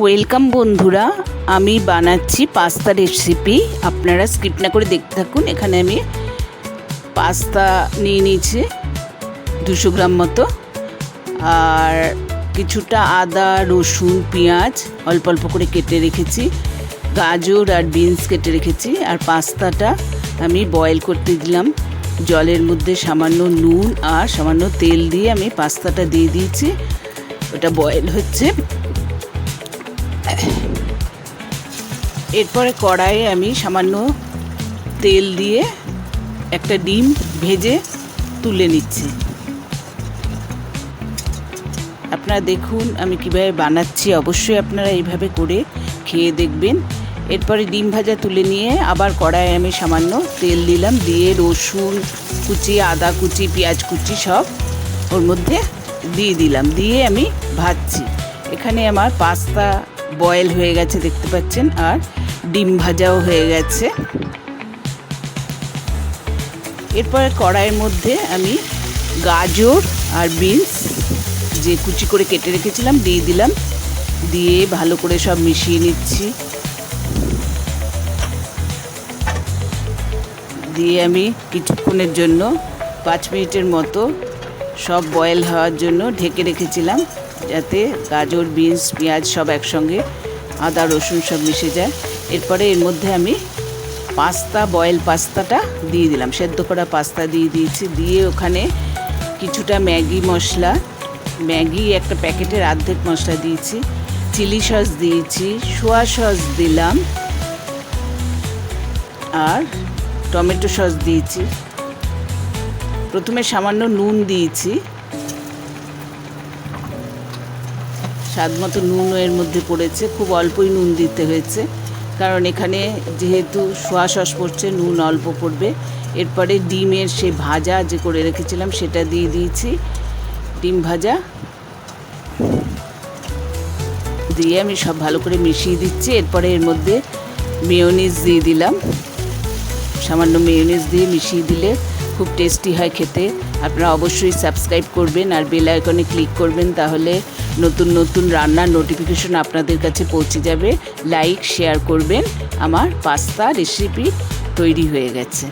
Welcome বন্ধুরা, আমি বানাচ্ছি পাস্তা রেসিপি। আপনারা স্কিপ না করে দেখতে থাকুন। এখানে আমি পাস্তা নিয়ে নিয়েছি 200 গ্রাম মতো, আর কিছুটা আদা, রসুন, পেঁয়াজ অল্প অল্প করে কেটে রেখেছি, গাজর আর বিনস কেটে রেখেছি। আর পাস্তাটা আমি বয়েল করতে দিলাম জলের মধ্যে, সামান্য নুন আর সামান্য তেল দিয়ে আমি পাস্তাটা দিয়ে দিয়েছি। ওটা বয়েল হচ্ছে। এরপরে কড়াইয়ে আমি সামান্য তেল দিয়ে একটা ডিম ভেজে তুলে নিচ্ছি। আপনারা দেখুন আমি কীভাবে বানাচ্ছি, অবশ্যই আপনারা এইভাবে করে খেয়ে দেখবেন। এরপরে ডিম ভাজা তুলে নিয়ে আবার কড়াইয়ে আমি সামান্য তেল দিলাম, দিয়ে রসুন কুচি, আদা কুচি, পেঁয়াজ কুচি সব ওর মধ্যে দিয়ে দিলাম, দিয়ে আমি ভাজছি। এখানে আমার পাস্তা বয়েল হয়ে গেছে দেখতে পাচ্ছেন, আর ডিম ভাজাও হয়ে গেছে। এরপরে কড়াইয়ের মধ্যে আমি গাজর আর বিনস যে কুচি করে কেটে রেখেছিলাম দিয়ে দিলাম, দিয়ে ভালো করে সব মিশিয়ে নিচ্ছি। দিয়ে আমি কিছুক্ষণের জন্য 5 মিনিটের মতো সব বয়েল হওয়ার জন্য ঢেকে রেখেছিলাম, যাতে গাজর, বিনস, পেঁয়াজ সব একসঙ্গে, আদা রসুন সব মিশে যায়। এরপরে এর মধ্যে আমি বয়েল পাস্তাটা দিয়ে দিলাম, সেদ্ধ করা পাস্তা দিয়ে দিয়েছি। দিয়ে ওখানে কিছুটা ম্যাগি মশলা, ম্যাগি একটা প্যাকেটের অর্ধেক মশলা দিয়েছি, চিলি সস দিয়েছি, সোয়া সস দিলাম, আর টমেটো সস দিয়েছি। প্রথমে সামান্য নুন দিয়েছি, স্বাদ মতো নুন এর মধ্যে পড়েছে, খুব অল্পই নুন দিতে হয়েছে, কারণ এখানে যেহেতু সোয়া সস পড়ছে নুন অল্প পড়বে। এরপরে ডিমের সে ভাজা যে করে রেখেছিলাম সেটা দিয়ে দিয়েছি, ডিম ভাজা দিয়ে আমি সব ভালো করে মিশিয়ে দিচ্ছি। এরপরে এর মধ্যে মেয়োনিজ দিয়ে দিলাম, সামান্য মেয়োনিজ দিয়ে মিশিয়ে দিলে খুব টেস্টি হয় খেতে। আপনারা অবশ্যই সাবস্ক্রাইব করবেন আর বেল আইকনে ক্লিক করবেন, তাহলে নতুন নতুন রান্নার নোটিফিকেশন আপনাদের কাছে পৌঁছে যাবে। লাইক শেয়ার করবেন। আমার পাস্তা রেসিপি তৈরি হয়ে গেছে।